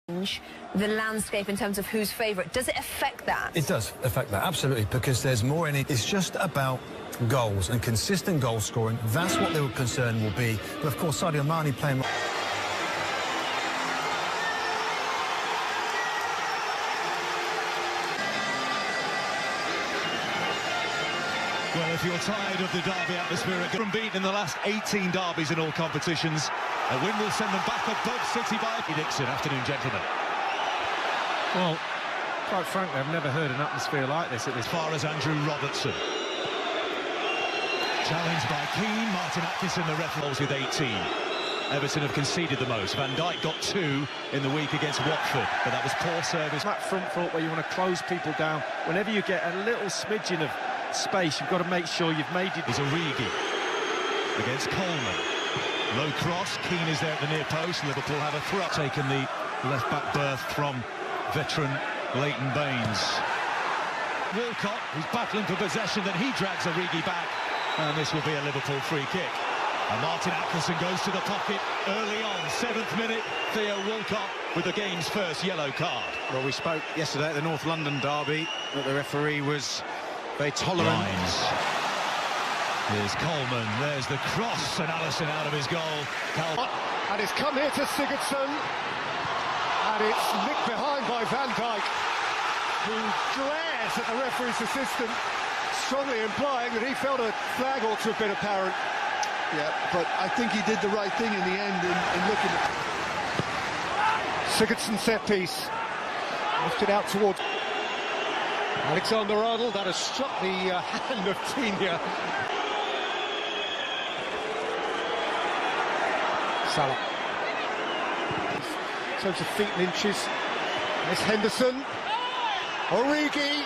the landscape in terms of who's favourite. Does it affect that? It does affect that, absolutely, because there's more in it. It's just about goals and consistent goal scoring. That's what their concern will be. But of course, Sadio Mane playing... Well, if you're tired of the derby atmosphere, from beaten in the last 18 derbies in all competitions, a win will send them back above City by Dixon. Afternoon, gentlemen. Well, quite frankly, I've never heard an atmosphere like this at this far as Andrew Robertson. Challenged by Keane, Martin Atkinson, the referees with 18. Everton have conceded the most. Van Dijk got 2 in the week against Watford, but that was poor service. That front foot where you want to close people down. Whenever you get a little smidgen of space, you've got to make sure you've made it. Is Origi against Coleman. Low cross, Keane is there at the near post. Liverpool have a throw. Taken the left-back berth from veteran Leighton Baines. Walcott, who's battling for possession, then he drags Origi back, and this will be a Liverpool free kick. And Martin Atkinson goes to the pocket early on, 7th minute. Theo Walcott with the game's first yellow card. Well, we spoke yesterday at the North London derby that the referee was very tolerant. Lines. Here's Coleman, there's the cross, and Alisson out of his goal. And it's come here to Sigurdsson, and it's nicked behind by Van Dijk, who glares at the referee's assistant, strongly implying that he felt a flag ought to have been apparent. Yeah, but I think he did the right thing in the end in looking at... Sigurdsson set piece, lifted out towards Alexander-Arnold. That has struck the hand of Tina. Salah. In terms of feet and inches, there's Henderson. Origi.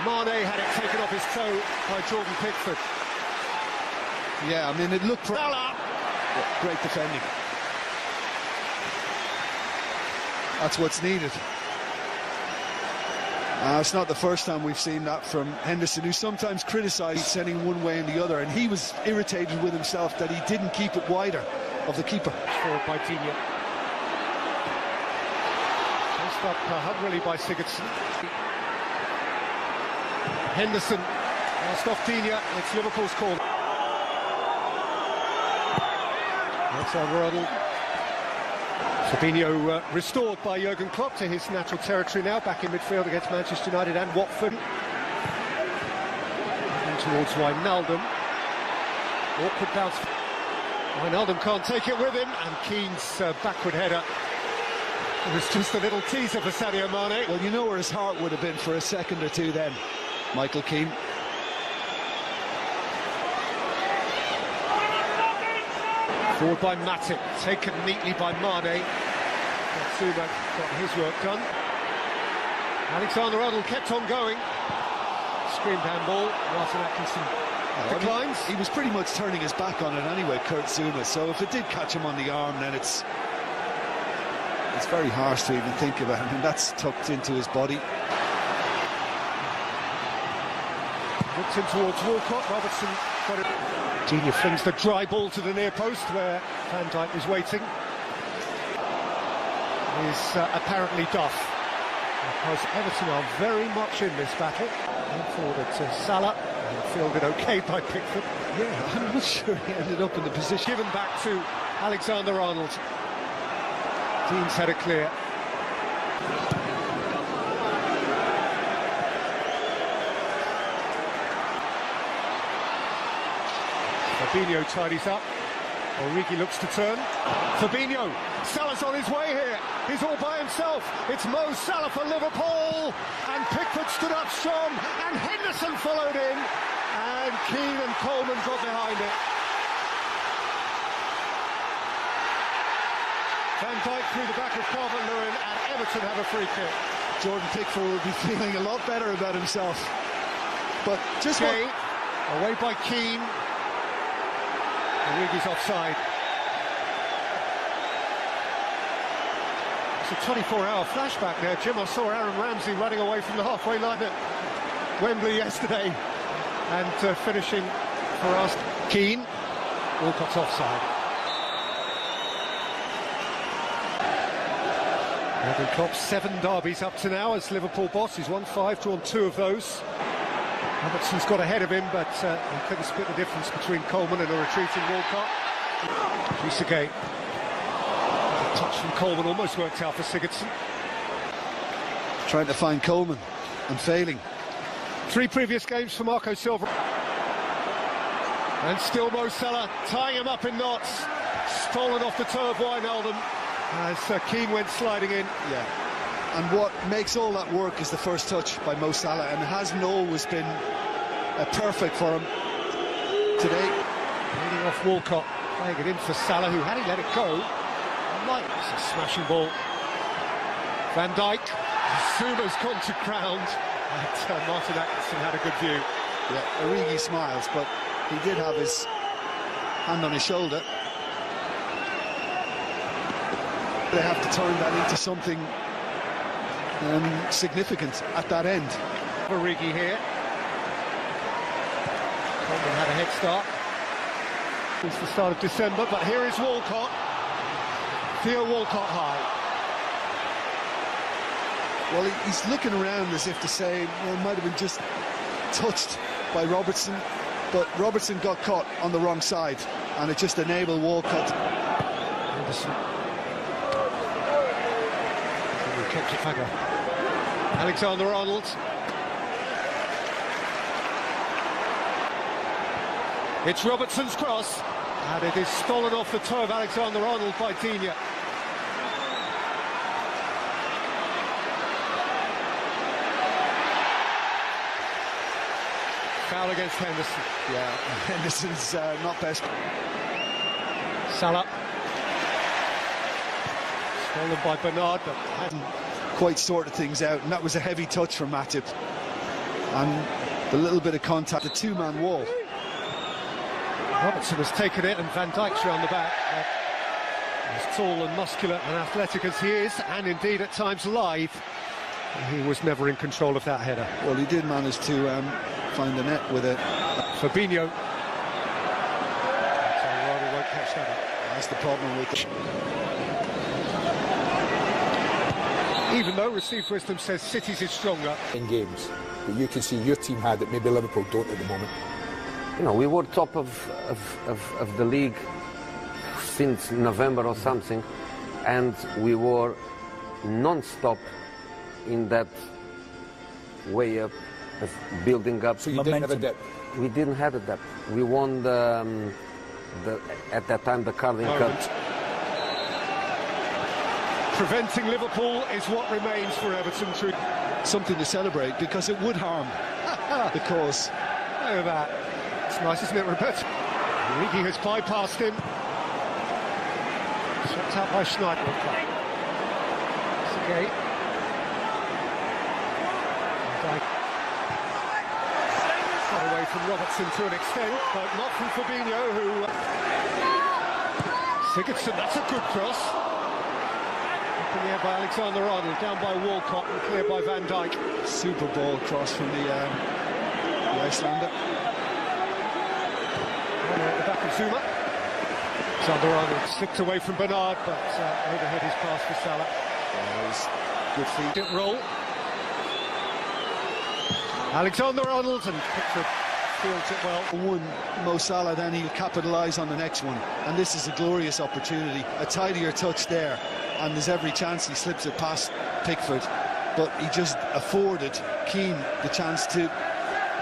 Mane had it taken off his toe by Jordan Pickford. Yeah, I mean, it looked... Salah. Yeah, great defending. That's what's needed. It's not the first time we've seen that from Henderson, who sometimes criticised sending one way and the other, and he was irritated with himself that he didn't keep it wider of the keeper. Forward by Tina. Passed up hungrily by Sigurdsson. Henderson, passed off Tina. It's Liverpool's call. Alexander-Arnold. Fabinho restored by Jurgen Klopp to his natural territory now, back in midfield against Manchester United and Watford. And towards Wijnaldum. Awkward bounce. Wijnaldum can't take it with him, and Keane's backward header. It was just a little teaser for Sadio Mane. Well, you know where his heart would have been for a second or two then, Michael Keane. Forward by Matip, taken neatly by Mane. Zuma got his work done. Alexander-Arnold kept on going. Screamed handball. Martin Atkinson declines. He was pretty much turning his back on it anyway, Kurt Zuma. So if it did catch him on the arm, then it's very harsh to even think about. I mean, that's tucked into his body. Looked in towards Walcott. Robertson got it. Genia flings the dry ball to the near post where Van Dijk is waiting. Is apparently Duff. Because Everton are very much in this battle. Forwarded to Salah, and fielded okay by Pickford. Yeah, I'm not sure he ended up in the position. Given back to Alexander-Arnold. Dean's header clear. Fabinho tidies up. Origi looks to turn. Fabinho. Salah's on his way here. He's all by himself. It's Mo Salah for Liverpool. And Pickford stood up strong. And Henderson followed in. And Keane and Coleman got behind it. Van Dijk through the back of Calvert-Lewin, and Everton have a free kick. Jordan Pickford will be feeling a lot better about himself. But just away by Keane. Origi's offside. It's a 24-hour flashback there, Jim. I saw Aaron Ramsey running away from the halfway line at Wembley yesterday and finishing for us. Keane. Walcott's offside. Jurgen Klopp's 7 derbies up to now as Liverpool boss. He's won 5, drawn 2 of those. Robertson's got ahead of him, but he couldn't split the difference between Coleman and a retreating Walcott. Trezeguet. A touch from Coleman almost worked out for Sigurdsson. Trying to find Coleman and failing. 3 previous games for Marco Silva. And still Mo Salah tying him up in knots. Stolen off the toe of Wijnaldum as Keane went sliding in. Yeah. And what makes all that work is the first touch by Mo Salah, and it hasn't always been perfect for him today. Leading off Walcott, playing it in for Salah, who had he let it go, it's a smashing ball. Van Dijk, Zuma's gone to ground, and Martin Atkinson had a good view. Yeah, Origi smiles, but he did have his hand on his shoulder. They have to turn that into something significant at that end. Origi here. Coleman had a head start since the start of December, but here is Walcott. Theo Walcott high. Well, he's looking around as if to say, well, it might have been just touched by Robertson, but Robertson got caught on the wrong side, and it just enabled Walcott. Anderson. Kept it back. Alexander-Arnold. It's Robertson's cross, and it is stolen off the toe of Alexander-Arnold by Digne. Foul against Henderson. Yeah, Henderson's not best. Salah. Stolen by Bernard, but hadn't quite sorted things out, and that was a heavy touch from Matip. And the little bit of contact, the 2-man wall. Robertson has taken it, and Van Dijk's round the back. As tall and muscular and athletic as he is, and indeed at times lithe, he was never in control of that header. Well, he did manage to find the net with it. Fabinho. So Ronald won't catch that up. That's the problem with it. Even though received wisdom says City's is stronger. In games, but you can see your team had it, maybe Liverpool don't at the moment. You know, we were top of the league since November or something, and we were non-stop in that way of building up. So you didn't have a depth? We didn't have a depth. We won at that time the Carling Cup. Preventing Liverpool is what remains for Everton. Something to celebrate, because it would harm the cause. Look at that. It's nice, isn't it, Roberto? Origi has bypassed him. Swept out by Schneider. Okay. Got away from Robertson to an extent, but not from Fabinho, who... Sigurdsson, that's a good cross. Up in the air by Alexander-Arnold, down by Walcott and clear by Van Dijk. Super ball cross from the Icelander. At the back of Zuma. Alexander-Arnold slipped away from Bernard, but overhead his pass for Salah. Good feet. Didn't roll. Alexander-Arnold, and Pickford fields it well. One Mo Salah, then he'll capitalise on the next one, and this is a glorious opportunity. A tidier touch there, and there's every chance he slips it past Pickford, but he just afforded Keane the chance to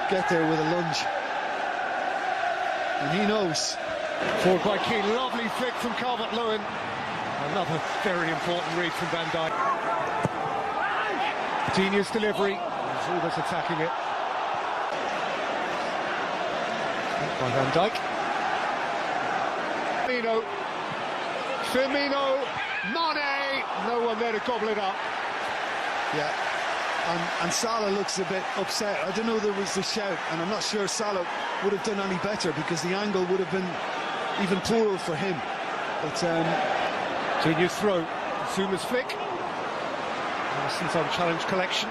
get there with a lunge, and he knows. Forward by Keane, lovely flick from Calvert-Lewin. Another very important read from Van Dijk. Digne's delivery, Zuma's attacking it. By Van Dijk. Firmino, Mane, no one there to gobble it up. Yeah, and Salah looks a bit upset. I don't know, there was a shout, and I'm not sure Salah would have done any better, because the angle would have been even poorer for him. But Digne's throw, Zuma's flick. Anderson's on challenge collection.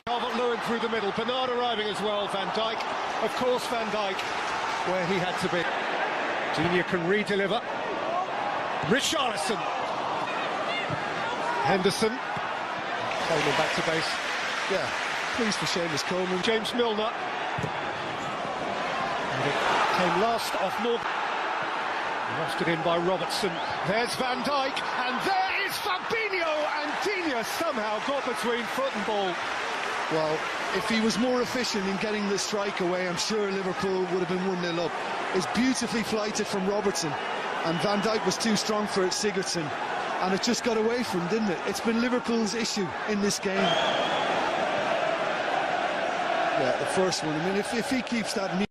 Calvert-Lewin through the middle, Bernard arriving as well, Van Dijk. Of course Van Dijk, where he had to be. Digne can re-deliver. Richarlison. Henderson. Coleman back to base. Yeah, pleased for Seamus Coleman. James Milner. And it came last off Morgan. Lost it in by Robertson. There's Van Dijk, and there is Fabinho, and Digne somehow got between foot and ball. Well, if he was more efficient in getting the strike away, I'm sure Liverpool would have been 1-0 up. It's beautifully flighted from Robertson, and Van Dijk was too strong for it, Sigurdsson, and it just got away from him, didn't it? It's been Liverpool's issue in this game. Yeah, the first one. I mean, if he keeps that...